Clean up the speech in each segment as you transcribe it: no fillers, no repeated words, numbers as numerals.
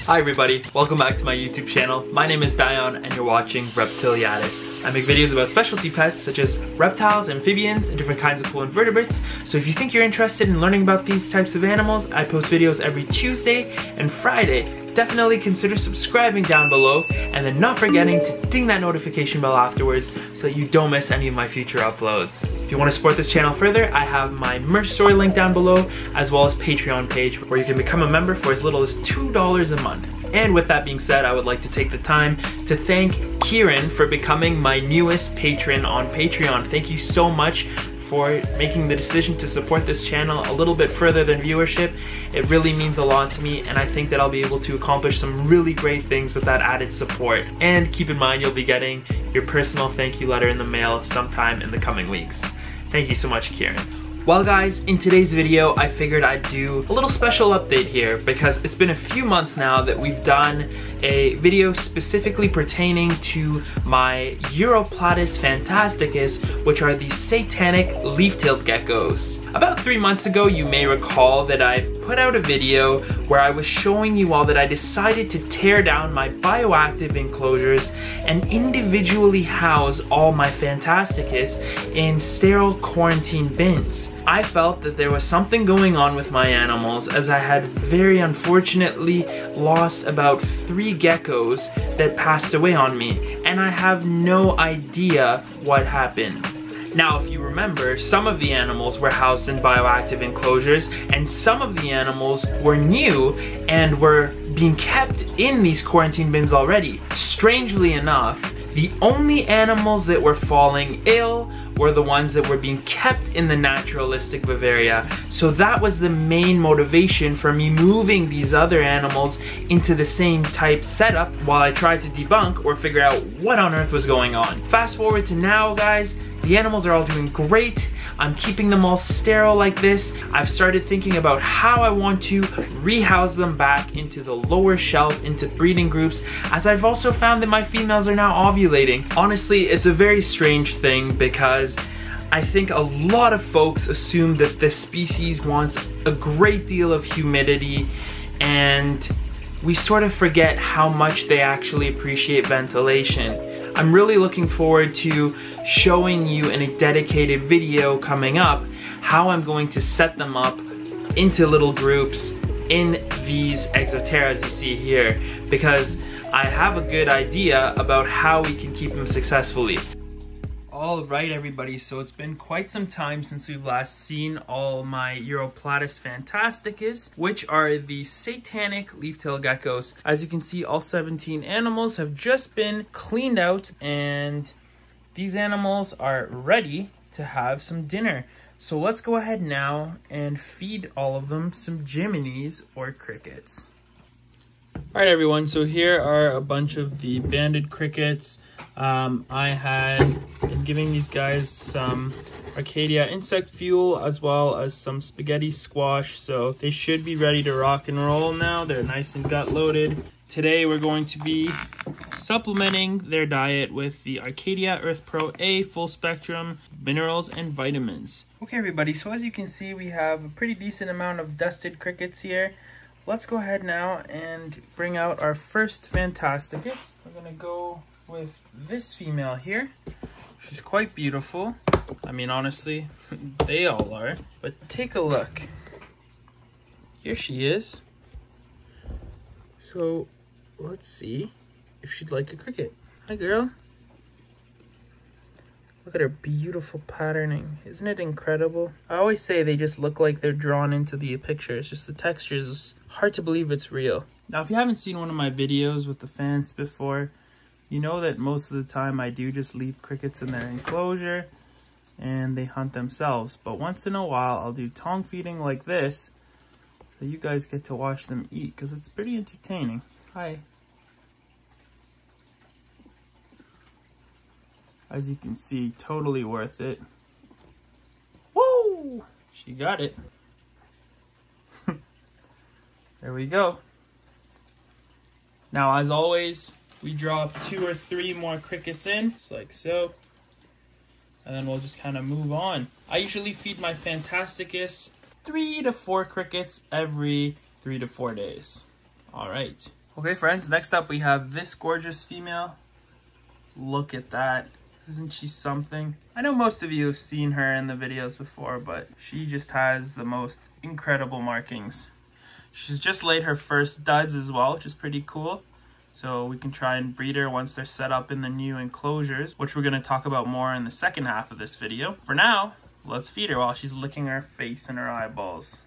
Hi everybody, welcome back to my YouTube channel. My name is Dion and you're watching Reptiliatus. I make videos about specialty pets such as reptiles, amphibians, and different kinds of cool invertebrates. So if you think you're interested in learning about these types of animals, I post videos every Tuesday and Friday. Definitely consider subscribing down below and then not forgetting to ding that notification bell afterwards so that you don't miss any of my future uploads. If you want to support this channel further, I have my merch store link down below as well as Patreon page where you can become a member for as little as $2 a month. And with that being said, I would like to take the time to thank Kieran for becoming my newest patron on Patreon. Thank you so much for making the decision to support this channel a little bit further than viewership. It really means a lot to me and I think that I'll be able to accomplish some really great things with that added support. And keep in mind you'll be getting your personal thank you letter in the mail sometime in the coming weeks. Thank you so much, Kieran. Well guys, in today's video I figured I'd do a little special update here because it's been a few months now that we've done a video specifically pertaining to my Uroplatus phantasticus, which are the satanic leaf-tailed geckos. About 3 months ago, you may recall that I put out a video where I was showing you all that I decided to tear down my bioactive enclosures and individually house all my phantasticus in sterile quarantine bins. I felt that there was something going on with my animals as I had very unfortunately lost about 3 geckos that passed away on me, and I have no idea what happened. Now, if you remember, some of the animals were housed in bioactive enclosures and some of the animals were new and were being kept in these quarantine bins already. Strangely enough, the only animals that were falling ill were the ones that were being kept in the naturalistic Bavaria. So that was the main motivation for me moving these other animals into the same type setup while I tried to debunk or figure out what on earth was going on. Fast forward to now, guys, the animals are all doing great. I'm keeping them all sterile like this. I've started thinking about how I want to rehouse them back into the lower shelf, into breeding groups, as I've also found that my females are now ovulating. Honestly, it's a very strange thing because I think a lot of folks assume that this species wants a great deal of humidity, and we sort of forget how much they actually appreciate ventilation. I'm really looking forward to showing you in a dedicated video coming up how I'm going to set them up into little groups in these exoteras you see here, because I have a good idea about how we can keep them successfully. Alright everybody, so it's been quite some time since we've last seen all my Uroplatus phantasticus, which are the satanic leaf-tailed geckos. As you can see, all 17 animals have just been cleaned out and these animals are ready to have some dinner. So let's go ahead now and feed all of them some jimimies or crickets. Alright everyone, so here are a bunch of the banded crickets. I had been giving these guys some Arcadia insect fuel as well as some spaghetti squash, so they should be ready to rock and roll now. They're nice and gut loaded. Today we're going to be supplementing their diet with the Arcadia Earth Pro A full spectrum minerals and vitamins. Okay everybody, so as you can see we have a pretty decent amount of dusted crickets here. Let's go ahead now and bring out our first phantasticus. We're gonna go with this female here. She's quite beautiful. I mean, honestly, they all are. But take a look. Here she is. So, let's see if she'd like a cricket. Hi, girl. Look at her beautiful patterning. Isn't it incredible? I always say they just look like they're drawn into the picture. It's just the texture is hard to believe it's real. Now, if you haven't seen one of my videos with the fans before, you know that most of the time I do just leave crickets in their enclosure and they hunt themselves. But once in a while, I'll do tongue feeding like this so you guys get to watch them eat because it's pretty entertaining. Hi. As you can see, totally worth it. Woo! She got it. There we go. Now, as always, we drop 2 or 3 more crickets in, just like so. And then we'll just kind of move on. I usually feed my phantasticus 3 to 4 crickets every 3 to 4 days. All right. Okay friends, next up we have this gorgeous female. Look at that. Isn't she something? I know most of you have seen her in the videos before, but she just has the most incredible markings. She's just laid her first duds as well, which is pretty cool. So we can try and breed her once they're set up in the new enclosures, which we're going to talk about more in the second half of this video. For now, let's feed her while she's licking her face and her eyeballs.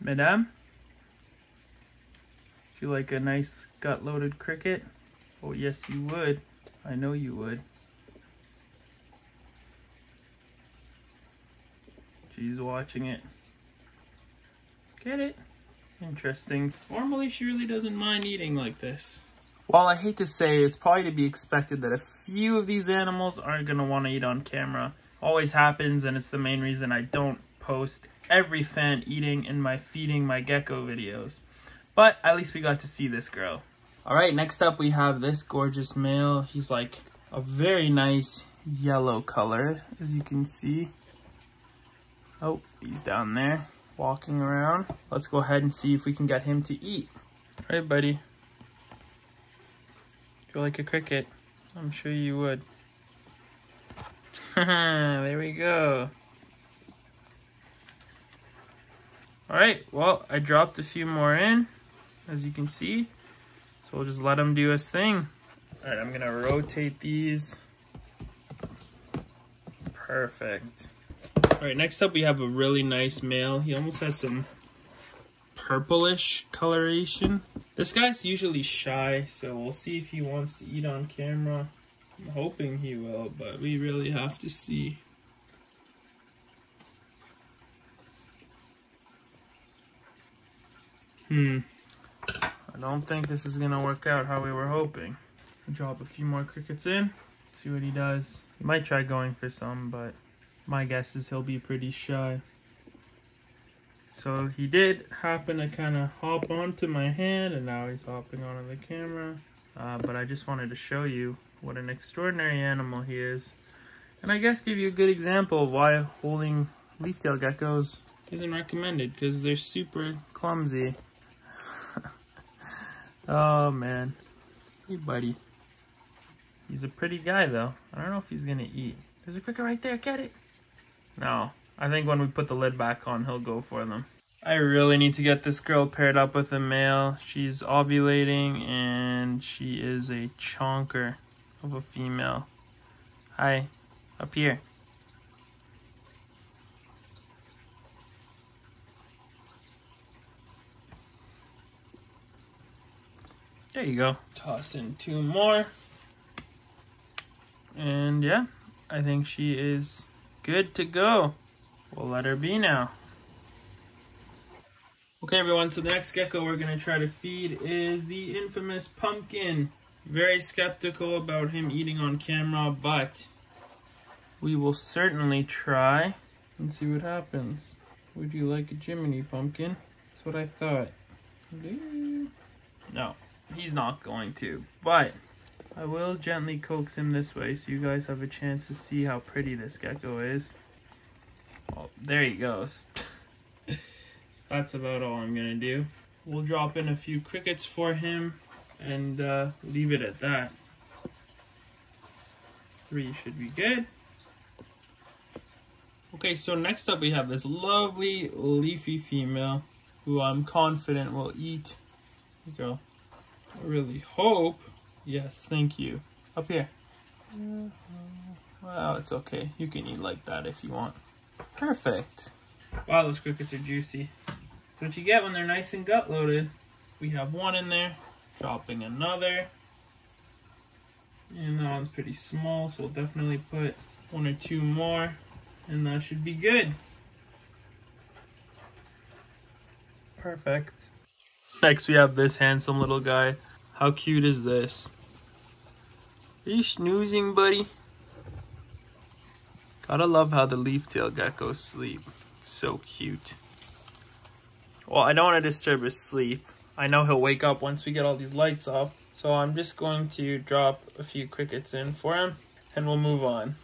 Madame? Would you like a nice gut-loaded cricket? Oh yes you would. I know you would. She's watching it. Get it? Interesting. Normally she really doesn't mind eating like this. While I hate to say, it's probably to be expected that a few of these animals aren't going to want to eat on camera. Always happens, and it's the main reason I don't post every fan eating in my feeding my gecko videos. But at least we got to see this girl. Alright, next up we have this gorgeous male. He's like a very nice yellow color, as you can see. Oh, he's down there, walking around. Let's go ahead and see if we can get him to eat. Alright, buddy. Feel like a cricket? I'm sure you would. There we go. Alright, well, I dropped a few more in, as you can see. So we'll just let him do his thing. Alright, I'm gonna rotate these. Perfect. Alright, next up we have a really nice male. He almost has some purplish coloration. This guy's usually shy, so we'll see if he wants to eat on camera. I'm hoping he will, but we really have to see. I don't think this is gonna work out how we were hoping. Drop a few more crickets in, see what he does. He might try going for some, but my guess is he'll be pretty shy. So he did happen to kind of hop onto my hand, and now he's hopping onto the camera. But I just wanted to show you what an extraordinary animal he is. And I guess give you a good example of why holding leaf-tailed geckos isn't recommended, because they're super clumsy. Oh man. Hey buddy. He's a pretty guy though. I don't know if he's gonna eat. There's a cricket right there, get it? No. I think when we put the lid back on, he'll go for them. I really need to get this girl paired up with a male. She's ovulating and she is a chonker of a female. Hi, up here. There you go. Toss in two more. And yeah, I think she is good to go. We'll let her be now. Okay everyone, so the next gecko we're going to try to feed is the infamous pumpkin. Very skeptical about him eating on camera, but we will certainly try and see what happens. Would you like a Jiminy pumpkin? That's what I thought. No, he's not going to, but I will gently coax him this way so you guys have a chance to see how pretty this gecko is. Oh, there he goes. That's about all I'm gonna do. We'll drop in a few crickets for him and leave it at that. 3 should be good. Okay, so next up we have this lovely leafy female who I'm confident will eat. Here we go. I really hope. Yes, thank you. Up here. Well, it's okay. You can eat like that if you want. Perfect. Wow, those crickets are juicy. That's what you get when they're nice and gut loaded. We have one in there. Dropping another. And that one's pretty small, so we'll definitely put 1 or 2 more. And that should be good. Perfect. Next we have this handsome little guy. How cute is this? Are you snoozing, buddy? Gotta love how the leaf-tailed geckos sleep. So cute. Well, I don't want to disturb his sleep. I know he'll wake up once we get all these lights off. So I'm just going to drop a few crickets in for him and we'll move on.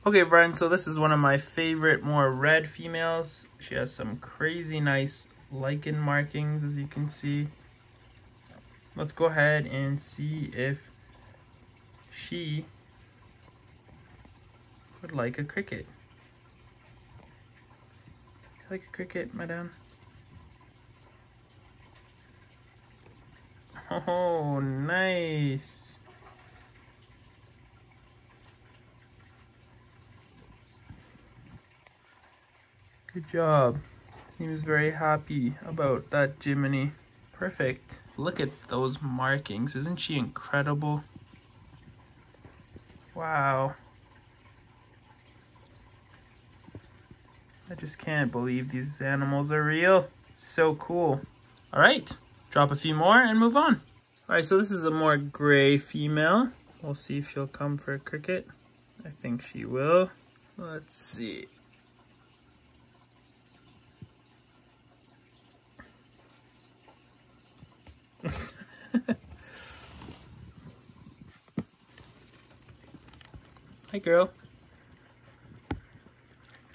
Okay, friends, so this is one of my favorite, more red females. She has some crazy nice lichen markings, as you can see. let's go ahead and see if she would like a cricket. Would you like a cricket, madame? Oh, nice. Good job. Seems very happy about that, Jiminy. Perfect. Look at those markings. Isn't she incredible? Wow. I just can't believe these animals are real. So cool. All right, drop a few more and move on. All right, so this is a more gray female. We'll see if she'll come for a cricket. I think she will. Let's see. Hi, girl.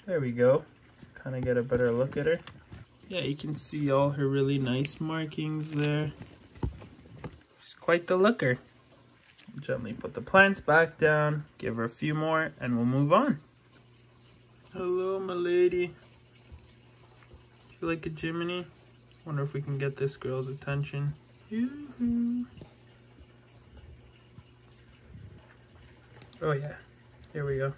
There we go. Kind of get a better look at her. Yeah, you can see all her really nice markings there. She's quite the looker. Gently put the plants back down, give her a few more, and we'll move on. Hello, my lady. Do you like a Jiminy? Wonder if we can get this girl's attention. Yoo-hoo. Oh yeah, here we go.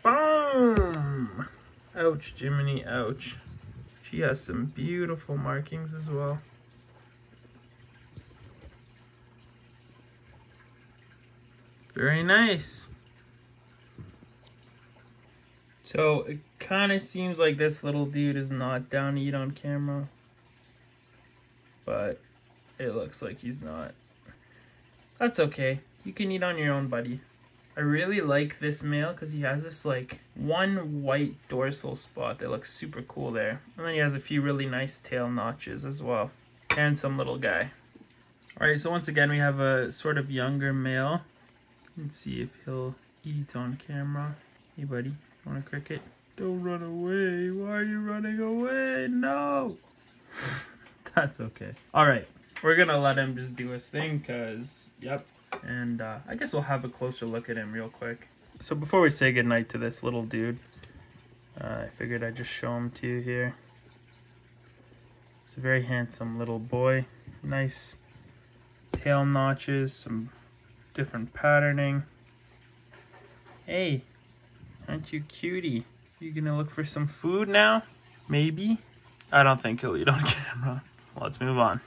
Boom! Ouch, Jiminy, ouch. She has some beautiful markings as well. Very nice. So it kind of seems like this little dude is not down to eat on camera, but it looks like he's not. That's okay. You can eat on your own, buddy. I really like this male because he has this like one white dorsal spot that looks super cool there. And then he has a few really nice tail notches as well. Handsome little guy. Alright, so once again we have a sort of younger male. Let's see if he'll eat on camera. Hey buddy, want a cricket? Don't run away. Why are you running away? No! That's okay. Alright, we're gonna let him just do his thing because, yep. And I guess we'll have a closer look at him real quick. So before we say goodnight to this little dude, I figured I'd just show him to you here. It's a very handsome little boy. Nice tail notches, some different patterning. Hey, aren't you cutie? You gonna look for some food now? Maybe? I don't think he'll eat on camera. Let's move on.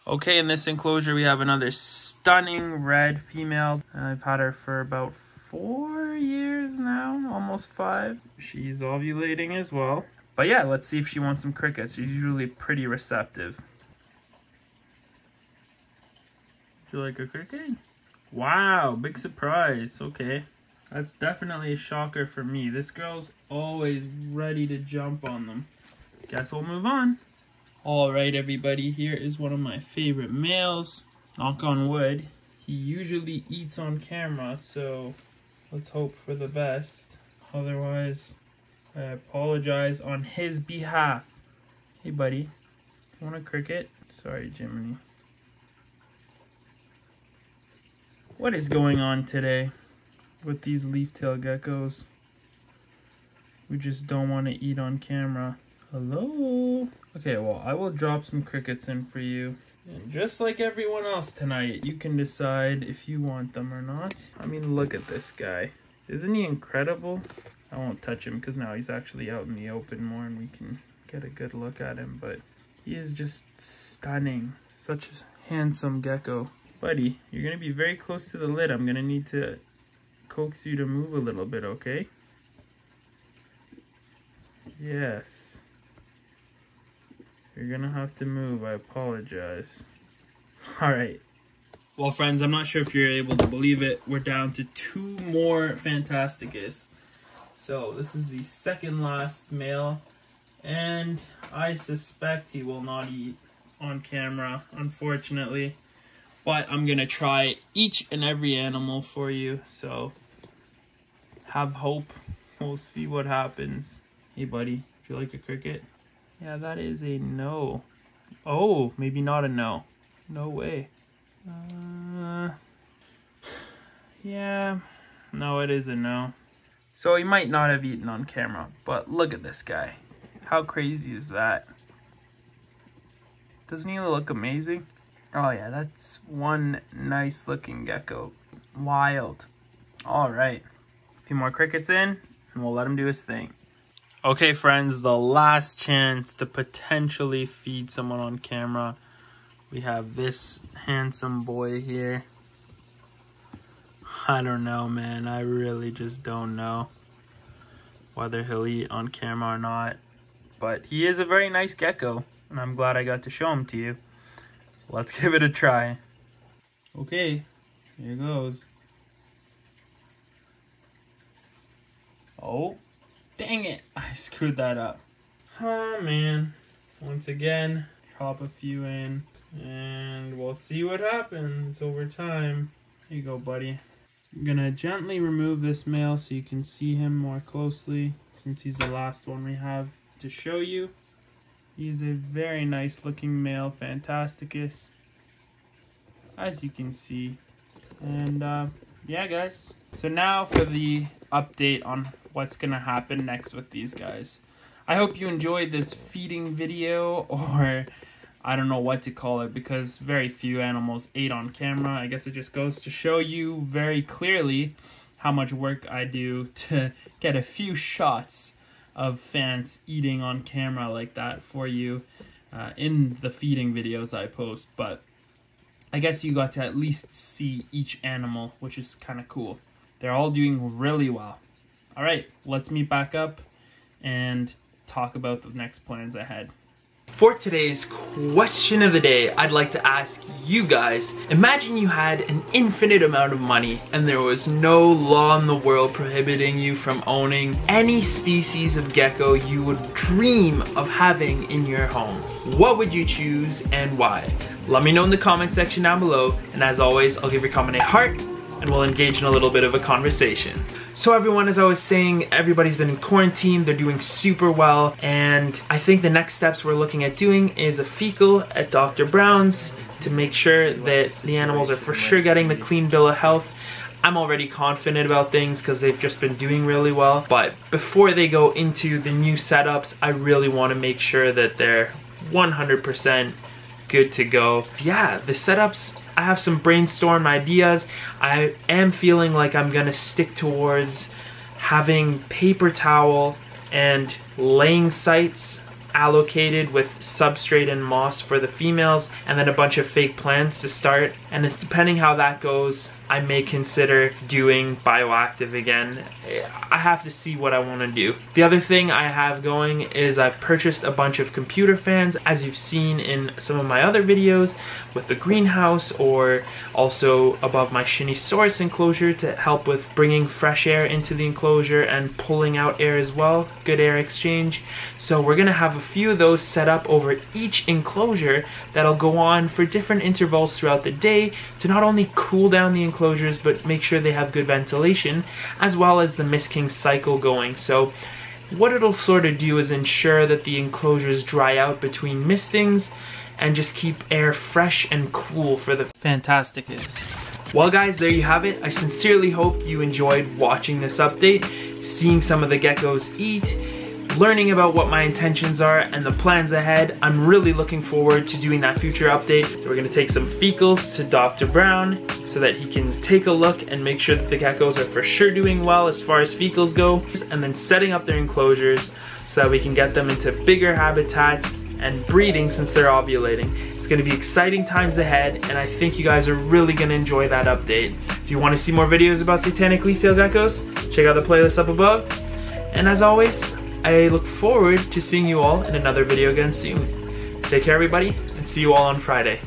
Okay, in this enclosure we have another stunning red female. I've had her for about 4 years now, almost 5. She's ovulating as well. But yeah, let's see if she wants some crickets. She's usually pretty receptive. Would you like a cricket? Wow, big surprise. Okay, that's definitely a shocker for me. This girl's always ready to jump on them. Guess we'll move on. Alright everybody, here is one of my favorite males. Knock on wood. He usually eats on camera, so let's hope for the best. Otherwise, I apologize on his behalf. Hey buddy, want a cricket? Sorry, Jiminy. What is going on today with these leaf-tailed geckos? We just don't want to eat on camera. Hello? Okay, well, I will drop some crickets in for you. And just like everyone else tonight, you can decide if you want them or not. I mean, look at this guy. Isn't he incredible? I won't touch him because now he's actually out in the open more and we can get a good look at him. But he is just stunning. Such a handsome gecko. Buddy, you're going to be very close to the lid. I'm going to need to coax you to move a little bit, okay? Yes. You're gonna have to move, I apologize. Alright. Well friends, I'm not sure if you're able to believe it. We're down to 2 more phantasticus. So this is the second last male. And I suspect he will not eat on camera, unfortunately. But I'm gonna try each and every animal for you. So have hope. We'll see what happens. Hey buddy, feel like a cricket? Yeah, that is a no. Oh, maybe not a no. No way. Yeah, no, it is a no. So he might not have eaten on camera, but look at this guy. How crazy is that? Doesn't he look amazing? Oh yeah, that's one nice looking gecko. Wild. All right, a few more crickets in and we'll let him do his thing. Okay friends, the last chance to potentially feed someone on camera. We have this handsome boy here. I don't know, man. I really just don't know whether he'll eat on camera or not. But he is a very nice gecko, and I'm glad I got to show him to you. Let's give it a try. Okay, here goes. Oh, dang it. I screwed that up. Oh, man. Once again, pop a few in, and we'll see what happens over time. Here you go, buddy. I'm gonna gently remove this male so you can see him more closely, since he's the last one we have to show you. He's a very nice looking male phantasticus, as you can see. And yeah guys, so now for the update on what's gonna happen next with these guys. I hope you enjoyed this feeding video, or I don't know what to call it, because very few animals ate on camera. I guess it just goes to show you very clearly how much work I do to get a few shots of fans eating on camera like that for you in the feeding videos I post. But I guess you got to at least see each animal, which is kind of cool. They're all doing really well. All right, let's meet back up and talk about the next plans ahead. For today's question of the day, I'd like to ask you guys, imagine you had an infinite amount of money and there was no law in the world prohibiting you from owning any species of gecko you would dream of having in your home. What would you choose and why? Let me know in the comment section down below, and as always, I'll give your comment a heart and we'll engage in a little bit of a conversation. So everyone, as I was saying, everybody's been in quarantine, they're doing super well, and I think the next steps we're looking at doing is a fecal at Dr. Brown's to make sure that the animals are for sure getting the clean bill of health. I'm already confident about things because they've just been doing really well, but before they go into the new setups, I really want to make sure that they're 100% good to go. Yeah, the setups, I have some brainstorm ideas. I am feeling like I'm gonna stick towards having paper towel and laying sites allocated with substrate and moss for the females, and then a bunch of fake plants to start. And depending how that goes, I may consider doing bioactive again. I have to see what I want to do. The other thing I have going is I've purchased a bunch of computer fans, as you've seen in some of my other videos with the greenhouse, or also above my Shinisaurus enclosure to help with bringing fresh air into the enclosure and pulling out air as well. Good air exchange. So we're gonna have a few of those set up over each enclosure that'll go on for different intervals throughout the day to not only cool down the enclosures but make sure they have good ventilation, as well as the misting cycle going. So what it'll sort of do is ensure that the enclosures dry out between mistings and just keep air fresh and cool for the Phantasticus. Well guys, there you have it. I sincerely hope you enjoyed watching this update, seeing some of the geckos eat, learning about what my intentions are and the plans ahead. I'm really looking forward to doing that future update. We're gonna take some fecals to Dr. Brown so that he can take a look and make sure that the geckos are for sure doing well as far as fecals go, and then setting up their enclosures so that we can get them into bigger habitats and breeding since they're ovulating. It's gonna be exciting times ahead, and I think you guys are really gonna enjoy that update. If you wanna see more videos about satanic leaf-tailed geckos, check out the playlist up above. And as always, I look forward to seeing you all in another video again soon. Take care everybody, and see you all on Friday.